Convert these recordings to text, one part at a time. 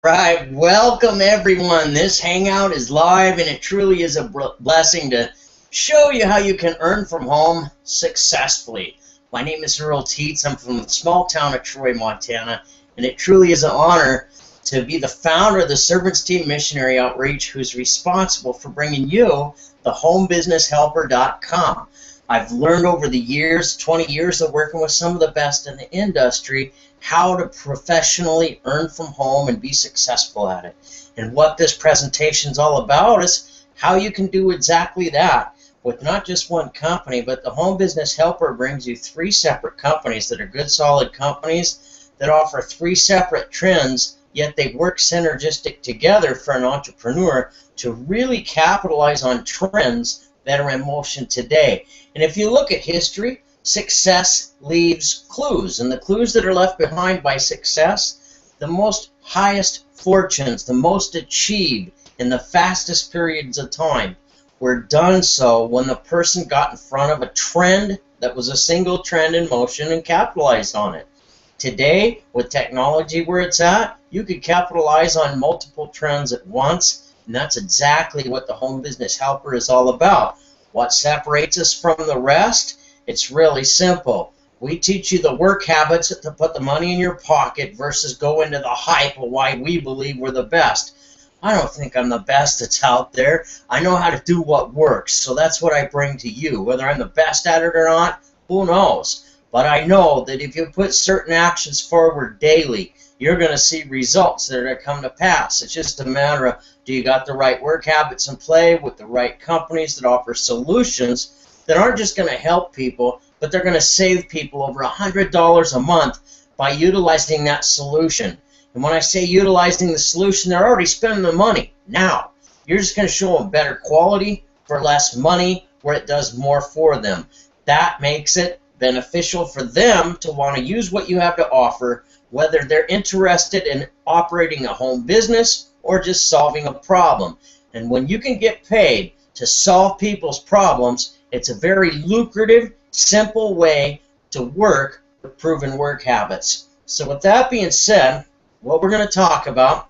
Right, welcome everyone. This hangout is live and it truly is a blessing to show you how you can earn from home successfully. My name is Earl Teets. I'm from the small town of Troy, Montana, and it truly is an honor to be the founder of the Servants Team Missionary Outreach, who's responsible for bringing you the homebusinesshelper.com. I've learned over the years, 20 years of working with some of the best in the industry, how to professionally earn from home and be successful at it. And what this presentation is all about is how you can do exactly that with not just one company, but the Home Business Helper brings you 3 separate companies that are good, solid companies that offer 3 separate trends, yet they work synergistic together for an entrepreneur to really capitalize on trends that are in motion today. And if you look at history, success leaves clues, and the clues that are left behind by success, the most highest fortunes, the most achieved in the fastest periods of time, were done so when the person got in front of a trend that was a single trend in motion and capitalized on it. Today, with technology where it's at, you could capitalize on multiple trends at once, and that's exactly what the Home Business Helper is all about. What separates us from the rest? It's really simple. We teach you the work habits to put the money in your pocket versus go into the hype of why we believe we're the best. I don't think I'm the best that's out there. I know how to do what works, so that's what I bring to you. Whether I'm the best at it or not, who knows? But I know that if you put certain actions forward daily, you're going to see results that are going to come to pass. It's just a matter of, do you got the right work habits in play with the right companies that offer solutions that aren't just going to help people, but they're going to save people over $100 a month by utilizing that solution. And when I say utilizing the solution, they're already spending the money. Now, you're just going to show them better quality for less money where it does more for them. That makes it beneficial for them to want to use what you have to offer, whether they're interested in operating a home business or just solving a problem. And when you can get paid to solve people's problems, it's a very lucrative, simple way to work with proven work habits. So with that being said, what we're going to talk about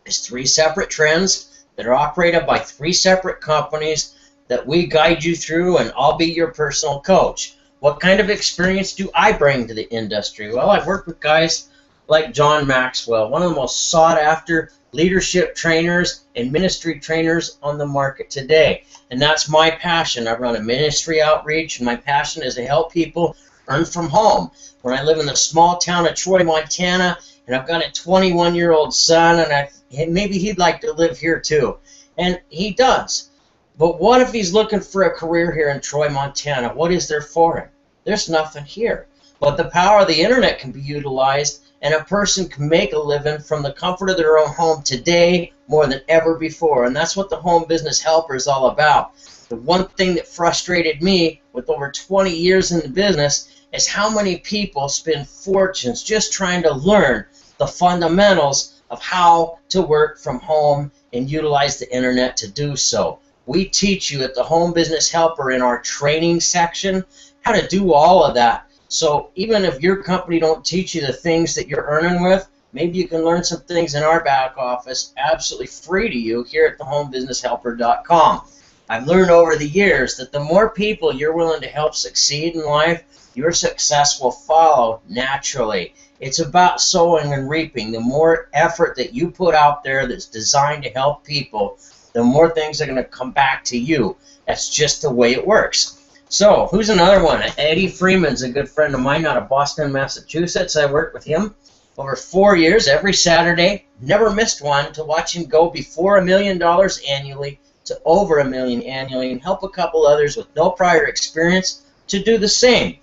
is 3 separate trends that are operated by 3 separate companies that we guide you through, and I'll be your personal coach. What kind of experience do I bring to the industry? Well, I've worked with guys like John Maxwell, one of the most sought-after leadership trainers and ministry trainers on the market today. And that's my passion. I run a ministry outreach, and my passion is to help people earn from home. When I live in the small town of Troy, Montana, and I've got a 21-year-old son, and maybe he'd like to live here too. And he does. But what if he's looking for a career here in Troy, Montana? What is there for him? There's nothing here. But the power of the internet can be utilized, and a person can make a living from the comfort of their own home today more than ever before. And that's what the Home Business Helper is all about. The one thing that frustrated me with over 20 years in the business is how many people spend fortunes just trying to learn the fundamentals of how to work from home and utilize the internet to do so. We teach you at the Home Business Helper in our training section how to do all of that. So even if your company don't teach you the things that you're earning with, maybe you can learn some things in our back office absolutely free to you here at thehomebusinesshelper.com. I've learned over the years that the more people you're willing to help succeed in life, your success will follow naturally. It's about sowing and reaping. The more effort that you put out there that's designed to help people, the more things are going to come back to you. That's just the way it works. So, who's another one? Eddie Freeman's a good friend of mine out of Boston, Massachusetts. I worked with him over 4 years, every Saturday. Never missed one to watch him go before $1 million annually to over $1 million annually and help a couple others with no prior experience to do the same.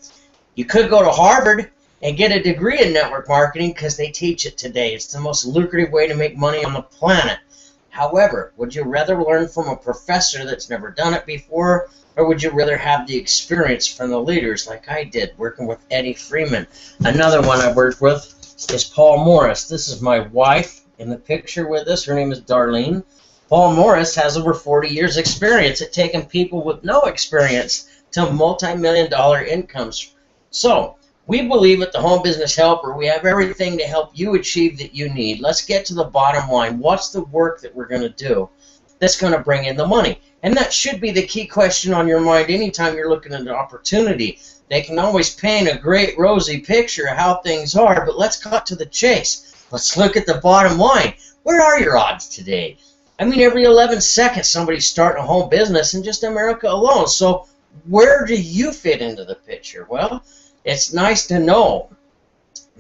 You could go to Harvard and get a degree in network marketing because they teach it today. It's the most lucrative way to make money on the planet. However, would you rather learn from a professor that's never done it before, or would you rather have the experience from the leaders like I did working with Eddie Freeman? Another one I worked with is Paul Morris. This is my wife in the picture with us. Her name is Darlene. Paul Morris has over 40 years experience at taking people with no experience to multi-million-dollar incomes. So We believe at the Home Business Helper we have everything to help you achieve that you need. Let's get to the bottom line. What's the work that we're going to do that's going to bring in the money? And that should be the key question on your mind anytime you're looking at an opportunity. They can always paint a great rosy picture of how things are, but let's cut to the chase. Let's look at the bottom line. Where are your odds today? I mean, every 11 seconds somebody's starting a home business in just America alone. So where do you fit into the picture? Well, it's nice to know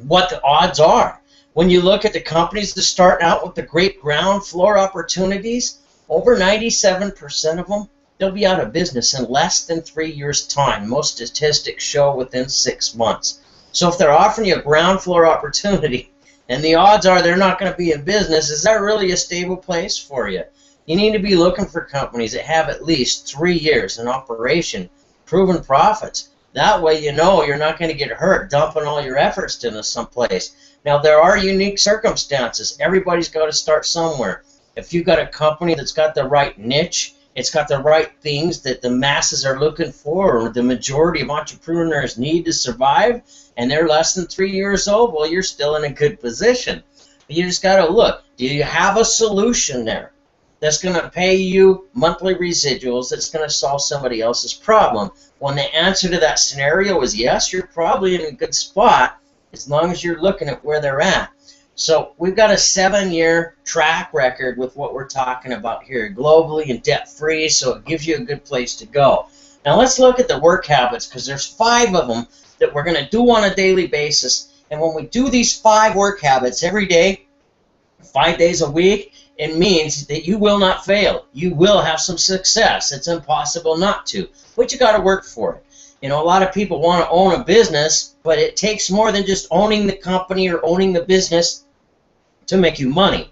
what the odds are. When you look at the companies that start out with the great ground floor opportunities, over 97% of them, they'll be out of business in less than 3 years' time. Most statistics show within 6 months. So if they're offering you a ground floor opportunity and the odds are they're not going to be in business, is that really a stable place for you? You need to be looking for companies that have at least 3 years in operation, proven profits. That way you know you're not going to get hurt dumping all your efforts into someplace. Now, there are unique circumstances. Everybody's got to start somewhere. If you've got a company that's got the right niche, it's got the right things that the masses are looking for, or the majority of entrepreneurs need to survive, and they're less than 3 years old, well, you're still in a good position. But you just got to look. Do you have a solution there that's going to pay you monthly residuals that's going to solve somebody else's problem? When the answer to that scenario is yes, you're probably in a good spot as long as you're looking at where they're at. So we've got a 7-year track record with what we're talking about here, globally and debt-free, so it gives you a good place to go. Now let's look at the work habits, because there's 5 of them that we're going to do on a daily basis. And when we do these 5 work habits every day, 5 days a week, it means that you will not fail. You will have some success. It's impossible not to, but you got to work for it. You know, a lot of people want to own a business, but it takes more than just owning the company or owning the business to make you money.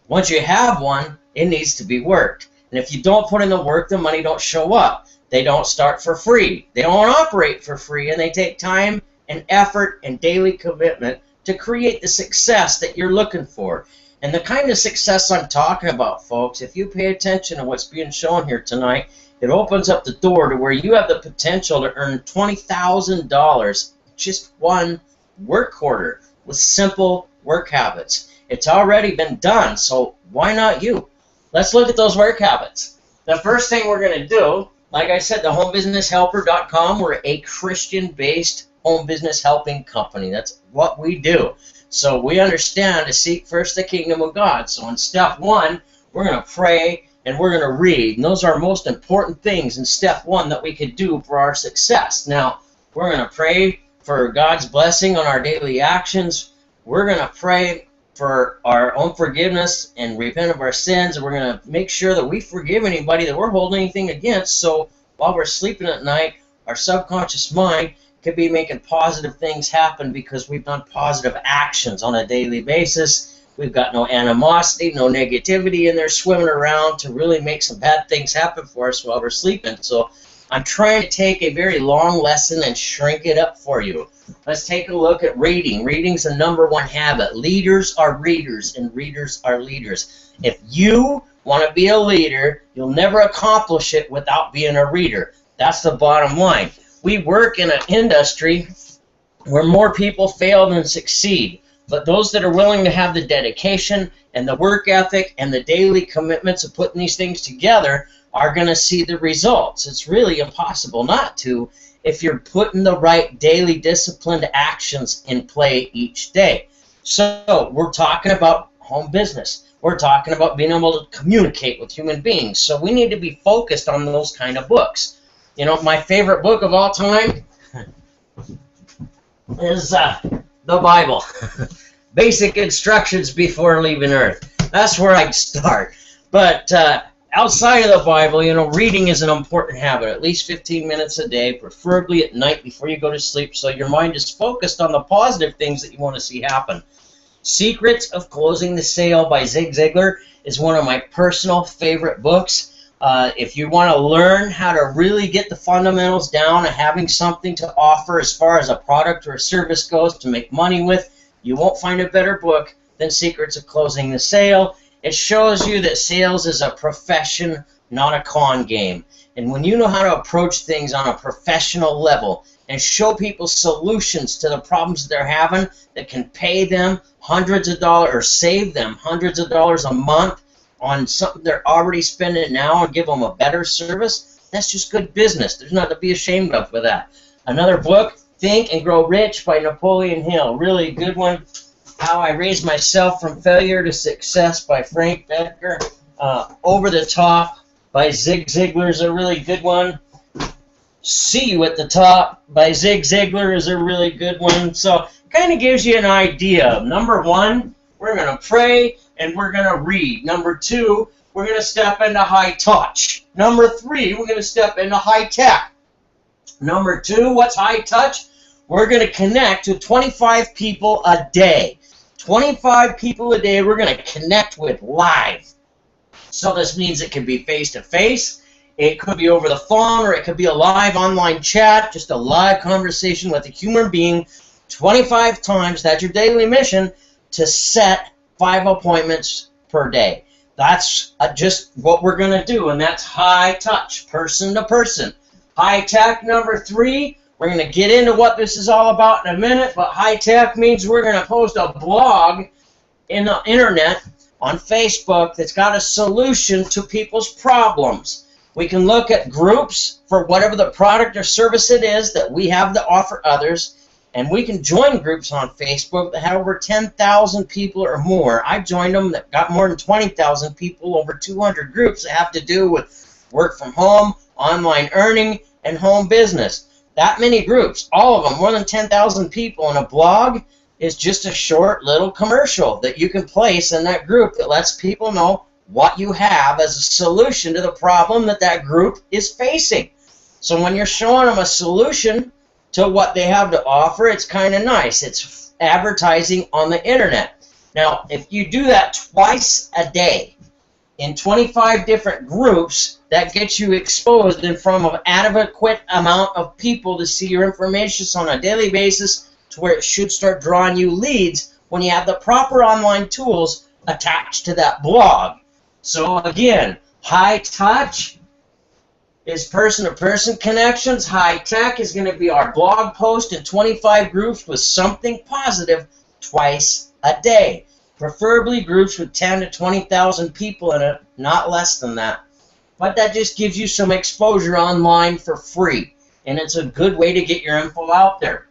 Once you have one, it needs to be worked. And if you don't put in the work, the money don't show up. They don't start for free. They don't operate for free, and they take time and effort and daily commitment to create the success that you're looking for. And the kind of success I'm talking about, folks, if you pay attention to what's being shown here tonight, it opens up the door to where you have the potential to earn $20,000 just one work quarter with simple work habits. It's already been done, so why not you? Let's look at those work habits. The first thing we're going to do, like I said, the homebusinesshelper.com, we're a Christian-based home business helping company. That's what we do. So we understand to seek first the kingdom of God. So in step 1, we're going to pray and we're going to read. And those are most important things in step 1 that we could do for our success. Now, we're going to pray for God's blessing on our daily actions. We're going to pray for our own forgiveness and repent of our sins. And we're going to make sure that we forgive anybody that we're holding anything against. So while we're sleeping at night, our subconscious mind could be making positive things happen because we've done positive actions on a daily basis. We've got no animosity, no negativity in there swimming around to really make some bad things happen for us while we're sleeping. So I'm trying to take a very long lesson and shrink it up for you. Let's take a look at reading. Reading's the #1 habit. Leaders are readers, and readers are leaders. If you want to be a leader, you'll never accomplish it without being a reader. That's the bottom line. We work in an industry where more people fail than succeed. But those that are willing to have the dedication and the work ethic and the daily commitments of putting these things together are going to see the results. It's really impossible not to if you're putting the right daily disciplined actions in play each day. So we're talking about home business. We're talking about being able to communicate with human beings. So we need to be focused on those kind of books. You know, my favorite book of all time is the Bible. Basic instructions before leaving Earth. That's where I'd start. But outside of the Bible, you know, reading is an important habit. At least 15 minutes a day, preferably at night before you go to sleep, so your mind is focused on the positive things that you want to see happen. Secrets of Closing the Sale by Zig Ziglar is one of my personal favorite books. If you want to learn how to really get the fundamentals down and having something to offer as far as a product or a service goes to make money with, you won't find a better book than Secrets of Closing the Sale. It shows you that sales is a profession, not a con game. And when you know how to approach things on a professional level, and show people solutions to the problems they're having that can pay them hundreds of dollars or save them hundreds of dollars a month on something they're already spending now and give them a better service, that's just good business. There's nothing to be ashamed of with that. Another book, Think and Grow Rich by Napoleon Hill. Really good one. How I Raised Myself from Failure to Success by Frank Becker. Over the Top by Zig Ziglar is a really good one. See You at the Top by Zig Ziglar is a really good one. So it kind of gives you an idea. Number one, we're going to pray and we're going to read. Number two, we're going to step into high touch. Number three, we're going to step into high tech. Number two, what's high touch? We're going to connect to 25 people a day. 25 people a day we're going to connect with live. So this means it can be face-to-face, it could be over the phone, or it could be a live online chat, just a live conversation with a human being 25 times. That's your daily mission, to set 5 appointments per day. That's just what we're going to do, and that's high touch, person to person. High tech, number three, we're going to get into what this is all about in a minute, but high tech means we're going to post a blog in the internet on Facebook that's got a solution to people's problems. We can look at groups for whatever the product or service it is that we have to offer others, and we can join groups on Facebook that have over 10,000 people or more. I've joined them that got more than 20,000 people, over 200 groups that have to do with work from home, online earning, and home business. That many groups, all of them, more than 10,000 people, and a blog is just a short little commercial that you can place in that group that lets people know what you have as a solution to the problem that that group is facing. So when you're showing them a solution to what they have to offer, it's kind of nice. It's advertising on the internet. Now, if you do that twice a day in 25 different groups, that gets you exposed in front of an adequate amount of people to see your information on a daily basis, to where it should start drawing you leads when you have the proper online tools attached to that blog. So again, high touch is person-to-person connections. High tech is going to be our blog post in 25 groups with something positive twice a day. Preferably groups with 10 to 20,000 people in it, not less than that. But that just gives you some exposure online for free, and it's a good way to get your info out there.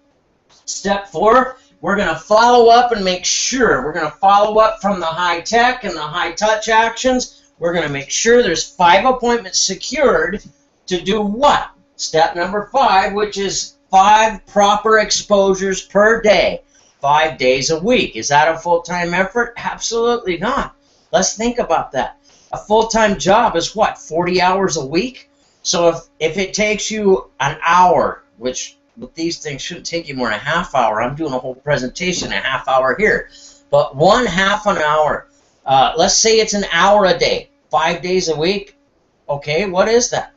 Step 4, we're going to follow up and make sure. We're going to follow up from the high tech and the high touch actions. We're going to make sure there's 5 appointments secured to do what? Step number 5, which is 5 proper exposures per day, 5 days a week. Is that a full-time effort? Absolutely not. Let's think about that. A full-time job is what, 40 hours a week? So if it takes you an hour, which with these things shouldn't take you more than a half hour. I'm doing a whole presentation a half hour here. But 1/2 an hour. Let's say it's an hour a day, 5 days a week. Okay, what is that?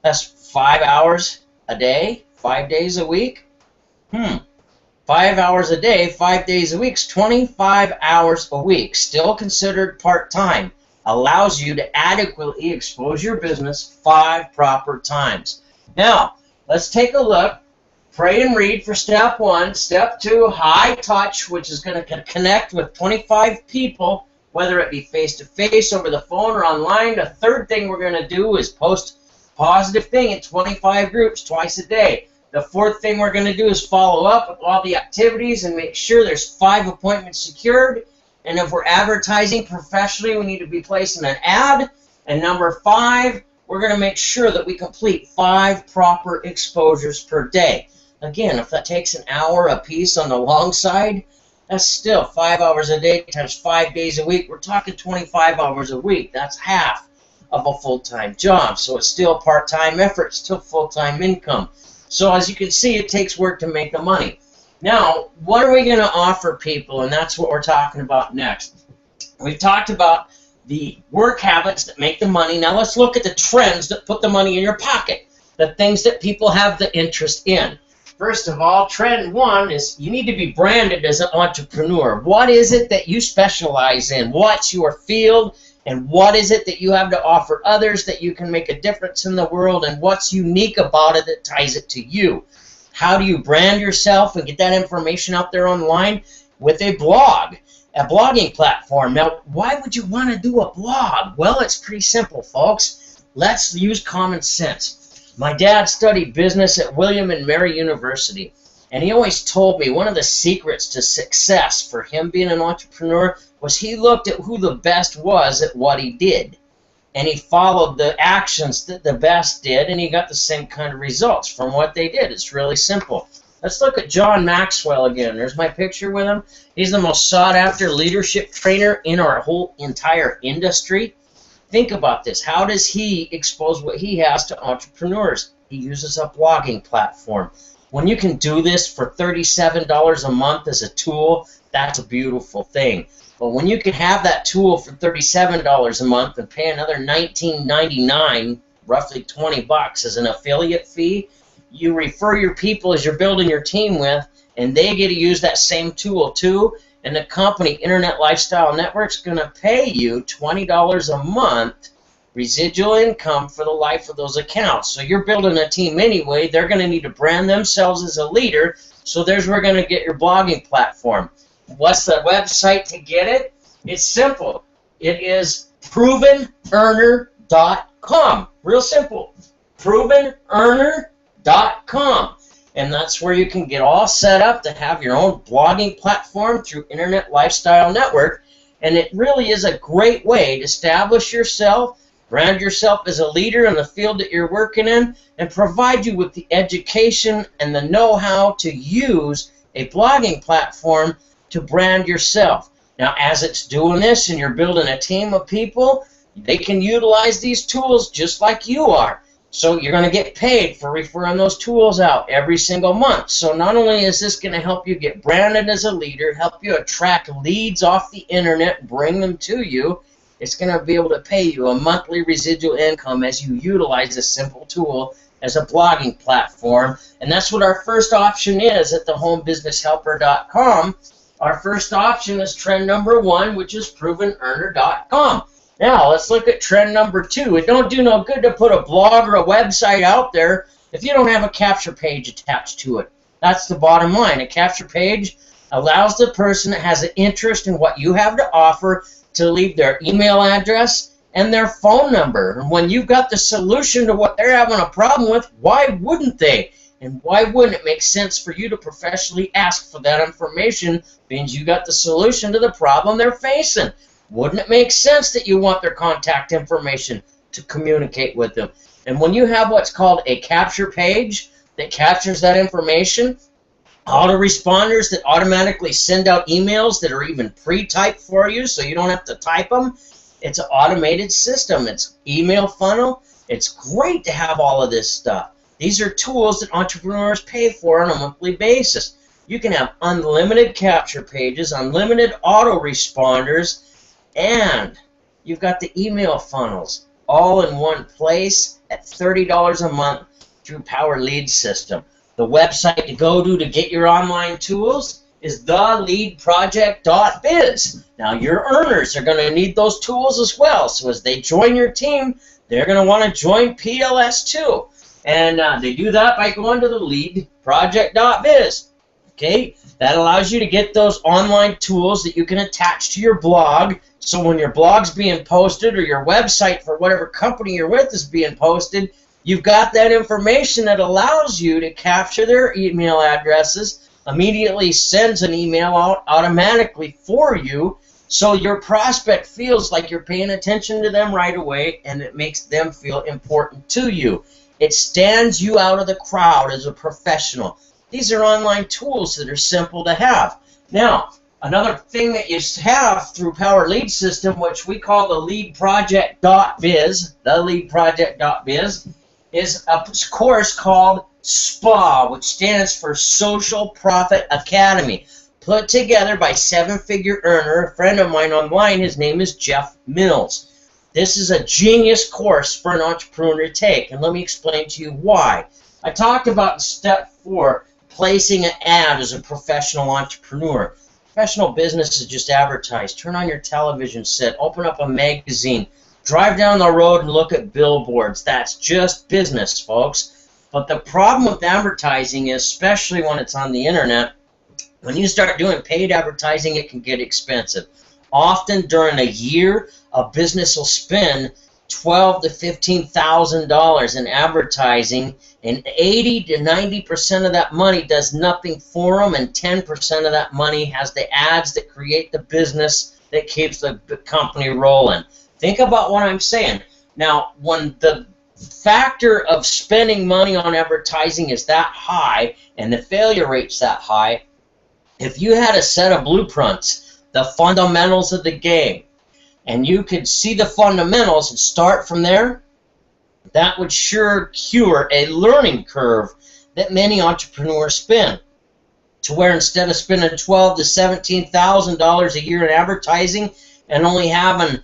That's 5 hours a day, 5 days a week. 5 hours a day, 5 days a week is 25 hours a week. Still considered part-time. Allows you to adequately expose your business 5 proper times. Now, let's take a look. Pray and read for step 1. Step 2, high touch, which is going to connect with 25 people, whether it be face-to-face, over the phone, or online. The third thing we're going to do is post positive thing in 25 groups twice a day. The fourth thing we're going to do is follow up with all the activities and make sure there's 5 appointments secured. And if we're advertising professionally, we need to be placing an ad. And number 5, we're going to make sure that we complete 5 proper exposures per day. Again, if that takes an hour a piece on the long side, that's still 5 hours a day times 5 days a week. We're talking 25 hours a week. That's half of a full-time job. So it's still part-time effort, still full-time income. So as you can see, it takes work to make the money. Now, what are we going to offer people? And that's what we're talking about next. We've talked about the work habits that make the money. Now let's look at the trends that put the money in your pocket, the things that people have the interest in. First of all, trend 1 is you need to be branded as an entrepreneur. What is it that you specialize in? What's your field? And what is it that you have to offer others that you can make a difference in the world? And what's unique about it that ties it to you? How do you brand yourself and get that information out there online? With a blog, a blogging platform. Now, why would you want to do a blog? Well, it's pretty simple, folks. Let's use common sense. My dad studied business at William and Mary University, and he always told me one of the secrets to success for him being an entrepreneur was he looked at who the best was at what he did. And he followed the actions that the best did, and he got the same kind of results from what they did. It's really simple. Let's look at John Maxwell again. There's my picture with him. He's the most sought-after leadership trainer in our whole entire industry. Think about this. How does he expose what he has to entrepreneurs? He uses a blogging platform. When you can do this for $37 a month as a tool, that's a beautiful thing. But when you can have that tool for $37 a month and pay another $19.99, roughly 20 bucks as an affiliate fee, you refer your people as you're building your team with, and they get to use that same tool too, and the company, Internet Lifestyle Network, is going to pay you $20 a month residual income for the life of those accounts. So you're building a team anyway. They're going to need to brand themselves as a leader, so there's where we're going to get your blogging platform. What's the website to get it? It's simple. It is provenearner.com. Real simple. provenearner.com. And that's where you can get all set up to have your own blogging platform through Internet Lifestyle Network. And it really is a great way to establish yourself, brand yourself as a leader in the field that you're working in, and provide you with the education and the know-how to use a blogging platform to brand yourself. Now, as it's doing this and you're building a team of people, they can utilize these tools just like you are. So you're going to get paid for referring those tools out every single month. So not only is this going to help you get branded as a leader, help you attract leads off the internet, bring them to you, it's going to be able to pay you a monthly residual income as you utilize this simple tool as a blogging platform. And that's what our first option is at thehomebusinesshelper.com. Our first option is trend number 1, which is provenearner.com. Now, let's look at trend number 2. It don't do no good to put a blog or a website out there if you don't have a capture page attached to it. That's the bottom line. A capture page allows the person that has an interest in what you have to offer to leave their email address and their phone number. And when you've got the solution to what they're having a problem with, why wouldn't they? And why wouldn't it make sense for you to professionally ask for that information, means you got the solution to the problem they're facing? Wouldn't it make sense that you want their contact information to communicate with them? And when you have what's called a capture page that captures that information, autoresponders that automatically send out emails that are even pre-typed for you so you don't have to type them, it's an automated system. It's email funnel. It's great to have all of this stuff. These are tools that entrepreneurs pay for on a monthly basis. You can have unlimited capture pages, unlimited autoresponders, and you've got the email funnels all in one place at $30 a month through Power Lead System. The website to go to get your online tools is theleadproject.biz. Now, your earners are going to need those tools as well. So as they join your team, they're going to want to join PLS too. And they do that by going to theleadproject.biz. Okay, that allows you to get those online tools that you can attach to your blog. So when your blog's being posted or your website for whatever company you're with is being posted, you've got that information that allows you to capture their email addresses, immediately sends an email out automatically for you, so your prospect feels like you're paying attention to them right away, and it makes them feel important to you. It stands you out of the crowd as a professional. These are online tools that are simple to have. Now, another thing that you have through Power Lead System, which we call the leadproject.biz, is a course called SPA, which stands for Social Profit Academy, put together by seven-figure earner, a friend of mine online. His name is Jeff Mills. This is a genius course for an entrepreneur to take, and let me explain to you why. I talked about in step 4, placing an ad as a professional entrepreneur. Professional business is just advertise. Turn on your television set, open up a magazine, drive down the road and look at billboards. That's just business, folks. But the problem with advertising is, especially when it's on the internet, when you start doing paid advertising, it can get expensive. Often during a year, a business will spend $12,000 to $15,000 in advertising, and 80 to 90% of that money does nothing for them, and 10% of that money has the ads that create the business that keeps the company rolling. Think about what I'm saying. Now, when the factor of spending money on advertising is that high and the failure rate's that high, if you had a set of blueprints, the fundamentals of the game, and you could see the fundamentals and start from there, that would sure cure a learning curve that many entrepreneurs spend. To where instead of spending $12,000 to $17,000 a year in advertising and only having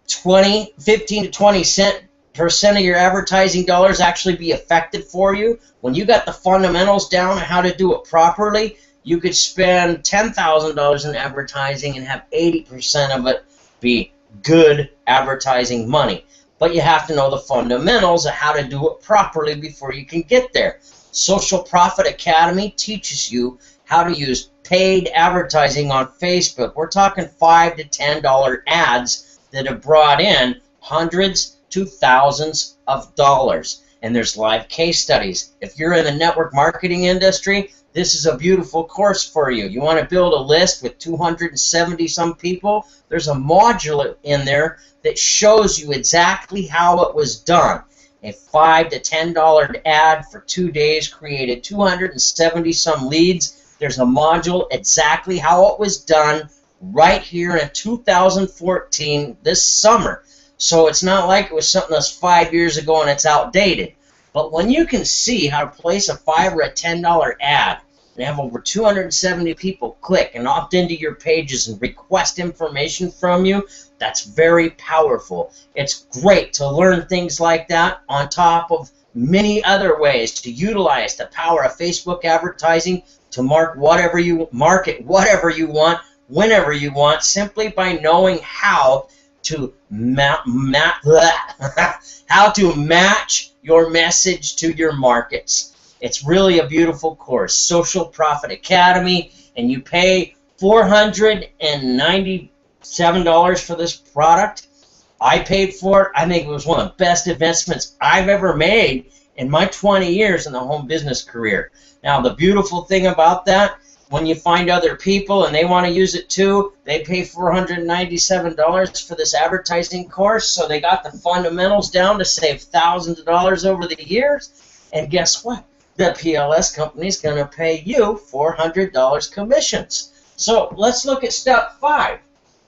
15 to 20% of your advertising dollars actually be effective for you, when you got the fundamentals down on how to do it properly, you could spend $10,000 in advertising and have 80% of it be good advertising money. But you have to know the fundamentals of how to do it properly before you can get there. Social Profit Academy teaches you how to use paid advertising on Facebook. We're talking $5 to $10 ads that have brought in hundreds to thousands of dollars. And there's live case studies. If you're in the network marketing industry, this is a beautiful course for you. You want to build a list with 270 some people? There's a module in there that shows you exactly how it was done. A $5 to $10 ad for 2 days created 270 some leads. There's a module exactly how it was done right here in 2014 this summer. So it's not like it was something that's 5 years ago and it's outdated. But when you can see how to place a $5 or a $10 ad and have over 270 people click and opt into your pages and request information from you, that's very powerful. It's great to learn things like that on top of many other ways to utilize the power of Facebook advertising to market whatever you want, whenever you want, simply by knowing how to how to match your message to your markets. It's really a beautiful course, Social Profit Academy, and you pay $497 for this product. I paid for it. I think it was one of the best investments I've ever made in my 20 years in the home business career. Now, the beautiful thing about that, when you find other people and they want to use it too, they pay $497 for this advertising course, so they got the fundamentals down to save thousands of dollars over the years. And guess what? The PLS company is going to pay you $400 commissions. So let's look at step 5.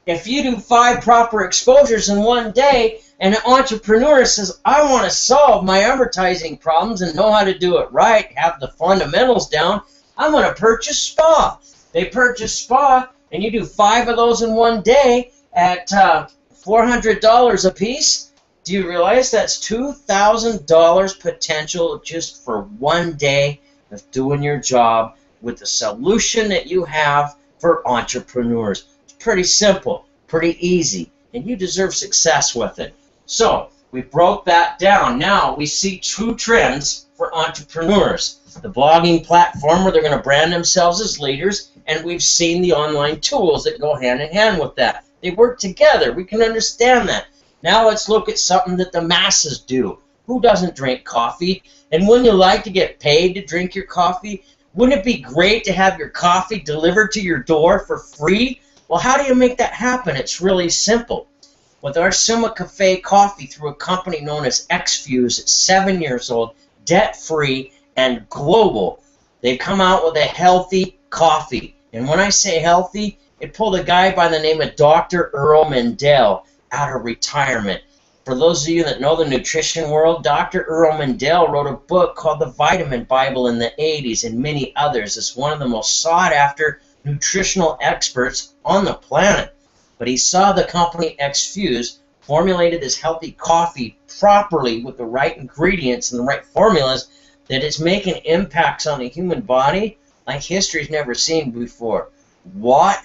If you do 5 proper exposures in one day, and an entrepreneur says, I want to solve my advertising problems and know how to do it right, have the fundamentals down, I'm going to purchase Spa. They purchase Spa, and you do 5 of those in one day at $400 a piece. Do you realize that's $2,000 potential just for one day of doing your job with the solution that you have for entrepreneurs? It's pretty simple, pretty easy, and you deserve success with it. So we broke that down. Now we see 2 trends for entrepreneurs. The blogging platform where they're going to brand themselves as leaders, and we've seen the online tools that go hand in hand with that. They work together. We can understand that. Now let's look at something that the masses do. Who doesn't drink coffee? And wouldn't you like to get paid to drink your coffee? Wouldn't it be great to have your coffee delivered to your door for free? Well, how do you make that happen? It's really simple. With our Summa Cafe coffee through a company known as XFuse, it's 7 years old, debt-free, and global. They come out with a healthy coffee. And when I say healthy, it pulled a guy by the name of Dr. Earl Mendel out of retirement. For those of you that know the nutrition world, Dr. Earl Mendel wrote a book called The Vitamin Bible in the 80s and many others. It's one of the most sought-after nutritional experts on the planet. But he saw the company XFuse formulated this healthy coffee properly with the right ingredients and the right formulas that it's making impacts on the human body like history's never seen before. What?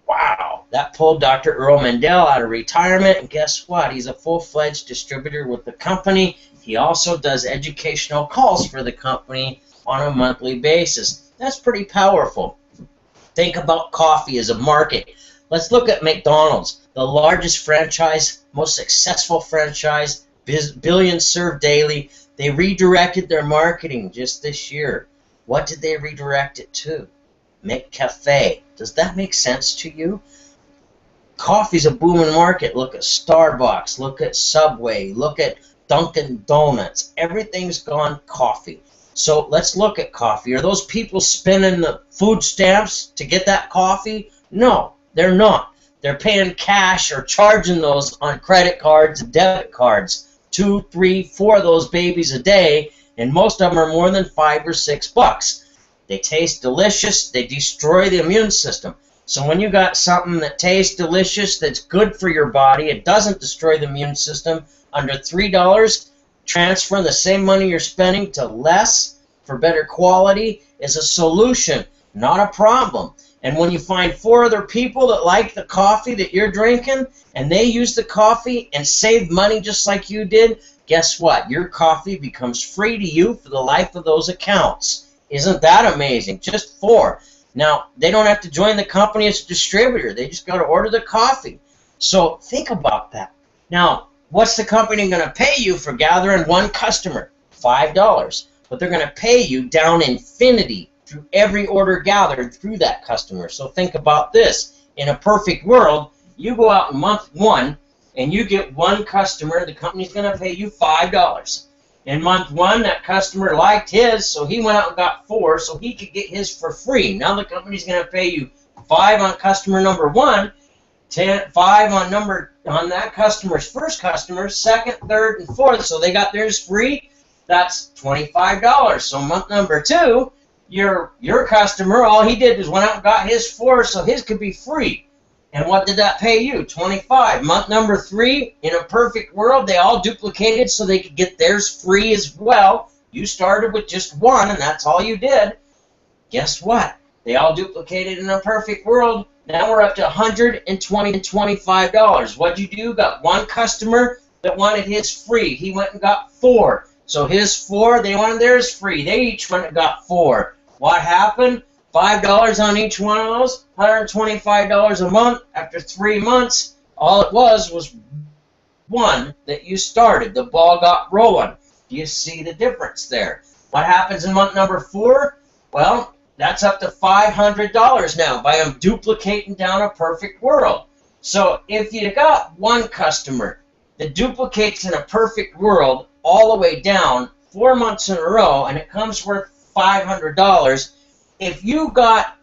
Wow. That pulled Dr. Earl Mendel out of retirement, and guess what? He's a full-fledged distributor with the company, He also does educational calls for the company on a monthly basis. That's pretty powerful. Think about coffee as a market. Let's look at McDonald's, the largest franchise, most successful franchise, billions served daily. They redirected their marketing just this year. What did they redirect it to? McCafe. Does that make sense to you? Coffee's a booming market. Look at Starbucks, look at Subway, look at Dunkin' Donuts. Everything's gone coffee. So let's look at coffee. Are those people spending the food stamps to get that coffee? No, they're not. They're paying cash or charging those on credit cards and debit cards. 2, 3, 4 of those babies a day, and most of them are more than $5 or $6. They taste delicious. They destroy the immune system. So when you got something that tastes delicious, that's good for your body, it doesn't destroy the immune system, under $3, transfer the same money you're spending to less for better quality is a solution, not a problem. And when you find 4 other people that like the coffee that you're drinking, and they use the coffee and save money just like you did, guess what? Your coffee becomes free to you for the life of those accounts. Isn't that amazing? Just 4. Now, they don't have to join the company as a distributor. They just got to order the coffee. So think about that. Now, what's the company going to pay you for gathering 1 customer? $5. But they're going to pay you down infinity through every order gathered through that customer. So think about this. In a perfect world, you go out in month 1 and you get 1 customer. The company's going to pay you $5. In month 1, that customer liked his, so he went out and got 4 so he could get his for free. Now the company's going to pay you $5 on customer number 1, $5 on that customer's first customer, second, third, and fourth. So they got theirs free. That's $25. So month number 2, your customer, all he did was went out and got his 4, so his could be free. And what did that pay you? $25. Month number 3, in a perfect world, they all duplicated so they could get theirs free as well. You started with just 1, and that's all you did. Guess what? They all duplicated in a perfect world. Now we're up to $120 and $25. What'd you do? Got 1 customer that wanted his free. He went and got 4. So his 4, they wanted theirs free. They each went and got 4. What happened? $5 on each one of those, $125 a month. After 3 months, all it was 1 that you started. The ball got rolling. Do you see the difference there? What happens in month number 4? Well, that's up to $500 now by them duplicating down a perfect world. So if you got 1 customer that duplicates in a perfect world all the way down 4 months in a row, and it comes worth $500, if you got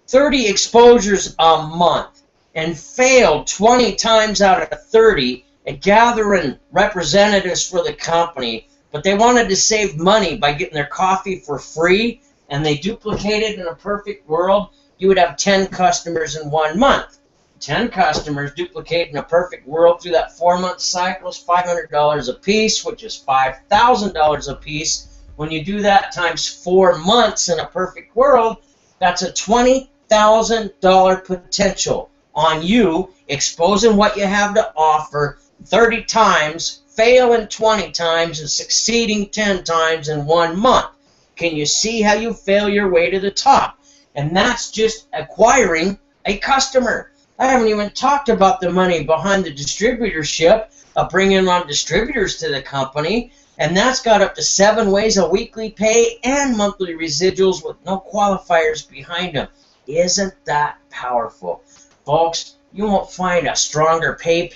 30 exposures a month and failed 20 times out of 30 at gathering representatives for the company, but they wanted to save money by getting their coffee for free, and they duplicated in a perfect world, you would have 10 customers in 1 month. 10 customers duplicate in a perfect world through that 4-month cycle is $500 a piece, which is $5,000 a piece. When you do that times 4 months in a perfect world, that's a $20,000 potential on you exposing what you have to offer 30 times, failing 20 times, and succeeding 10 times in 1 month. Can you see how you fail your way to the top? And that's just acquiring a customer. I haven't even talked about the money behind the distributorship of bringing on distributors to the company. And that's got up to 7 ways of weekly pay and monthly residuals with no qualifiers behind them. Isn't that powerful? Folks, you won't find a stronger pay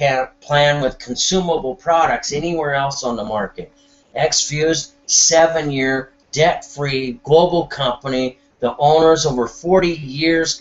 plan with consumable products anywhere else on the market. XFuse, 7-year, debt-free, global company. The owners over 70 years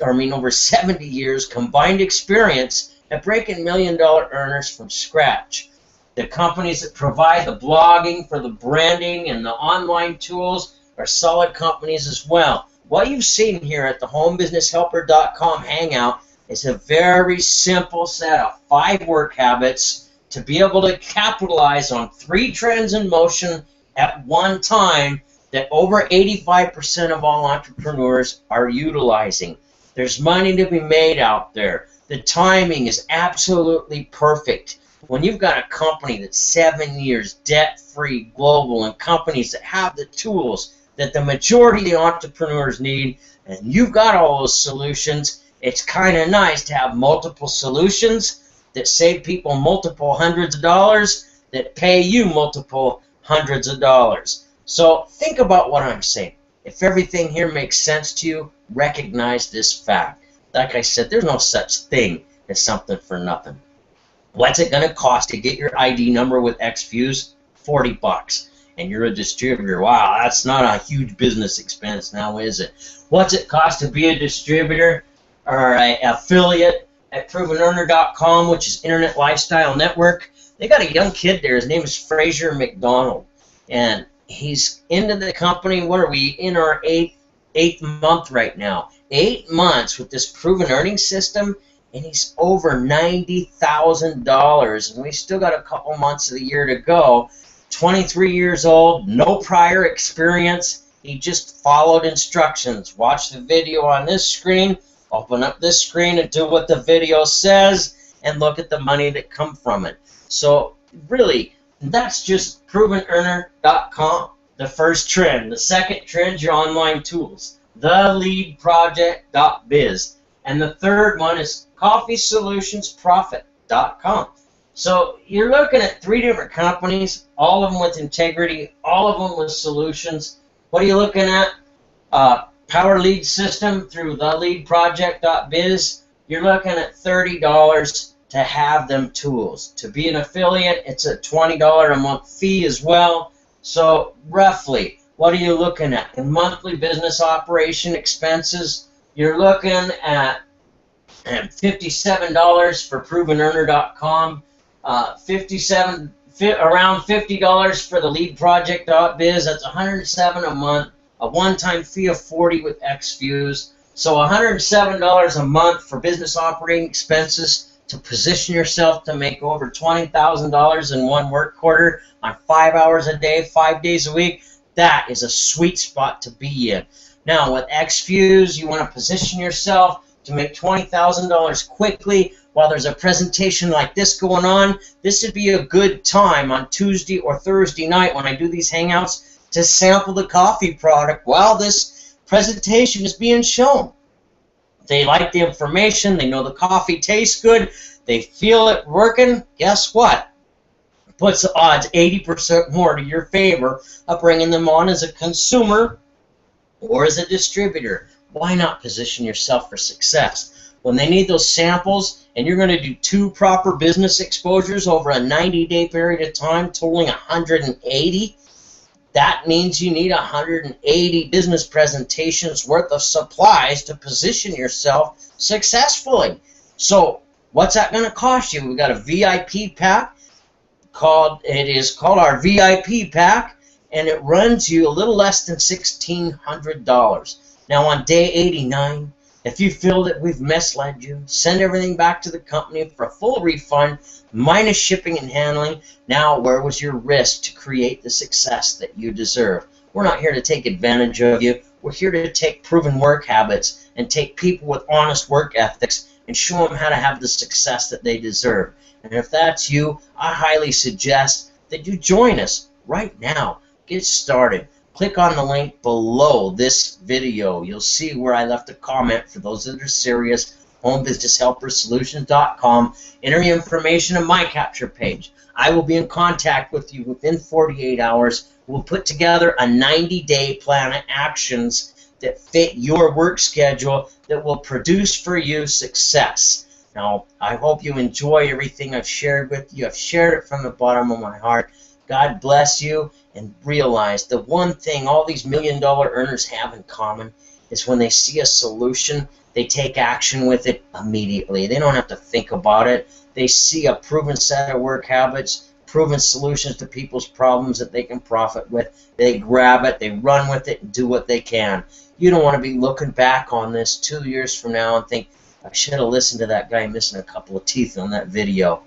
combined experience at breaking $1 million earners from scratch. The companies that provide the blogging for the branding and the online tools are solid companies as well. What you've seen here at the homebusinesshelper.com hangout is a very simple set of 5 work habits to be able to capitalize on 3 trends in motion at one time that over 85% of all entrepreneurs are utilizing. There's money to be made out there. The timing is absolutely perfect. When you've got a company that's 7 years debt-free, global, and companies that have the tools that the majority of the entrepreneurs need, and you've got all those solutions, it's kind of nice to have multiple solutions that save people multiple hundreds of dollars, that pay you multiple hundreds of dollars. So think about what I'm saying. If everything here makes sense to you, recognize this fact. Like I said, there's no such thing as something for nothing. What's it going to cost to get your ID number with XFuse? 40 bucks. And you're a distributor. Wow, that's not a huge business expense now, is it? What's it cost to be a distributor or an affiliate at provenearner.com, which is Internet Lifestyle Network? They got a young kid there. His name is Fraser McDonald. And he's into the company. What are we? In our eighth month right now. 8 months with this proven earning system, and he's over $90,000. And we still got a couple months of the year to go. 23 years old, no prior experience. He just followed instructions. Watch the video on this screen, open up this screen and do what the video says, and look at the money that come from it. So really, that's just provenearner.com. The first trend. The second trend, your online tools. theleadproject.biz. And the third one is coffeesolutionsprofit.com. So you're looking at 3 different companies, all of them with integrity, all of them with solutions. What are you looking at? Power lead system through theleadproject.biz. You're looking at $30 to have them tools. To be an affiliate, it's a $20 a month fee as well. So roughly, what are you looking at? In monthly business operation expenses, you're looking at $57 for provenearner.com. Around $50 for the leadproject.biz. That's $107 a month. A one-time fee of $40 with XFuse. So $107 a month for business operating expenses to position yourself to make over $20,000 in one work quarter on 5 hours a day, 5 days a week. That is a sweet spot to be in. Now with XFuse, you want to position yourself to make $20,000 quickly. While there's a presentation like this going on, this would be a good time on Tuesday or Thursday night when I do these hangouts to sample the coffee product while this presentation is being shown. They like the information, they know the coffee tastes good, they feel it working. Guess what? It puts the odds 80% more to your favor of bringing them on as a consumer or as a distributor. Why not position yourself for success? When they need those samples and you're going to do 2 proper business exposures over a 90-day period of time totaling 180, that means you need 180 business presentations worth of supplies to position yourself successfully. So what's that going to cost you? We've got a VIP pack called our VIP pack, and it runs you a little less than $1,600. Now on day 89, if you feel that we've misled you, send everything back to the company for a full refund, minus shipping and handling. Now, where was your risk to create the success that you deserve? We're not here to take advantage of you. We're here to take proven work habits and take people with honest work ethics and show them how to have the success that they deserve. And if that's you, I highly suggest that you join us right now. Get started. Click on the link below this video. You'll see where I left a comment for those that are serious. HomeBusinessHelperSolutions.com. Enter your information on my capture page. I will be in contact with you within 48 hours. We'll put together a 90-day plan of actions that fit your work schedule that will produce for you success. Now, I hope you enjoy everything I've shared with you. I've shared it from the bottom of my heart. God bless you, and realize the one thing all these million-dollar earners have in common is when they see a solution, they take action with it immediately. They don't have to think about it. They see a proven set of work habits, proven solutions to people's problems that they can profit with. They grab it, they run with it, and do what they can. You don't want to be looking back on this 2 years from now and think, I should have listened to that guy missing a couple of teeth on that video.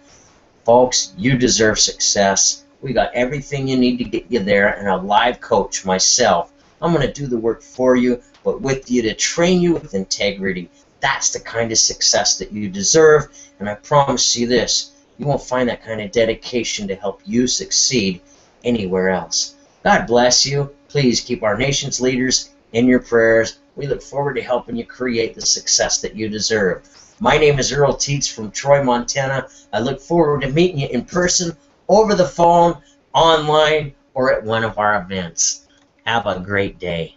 Folks, you deserve success. We got everything you need to get you there, and a live coach myself. I'm going to do the work for you, but with you to train you with integrity. That's the kind of success that you deserve, and I promise you this. You won't find that kind of dedication to help you succeed anywhere else. God bless you. Please keep our nation's leaders in your prayers. We look forward to helping you create the success that you deserve. My name is Earl Teets from Troy, Montana. I look forward to meeting you in person, over the phone, online, or at one of our events. Have a great day.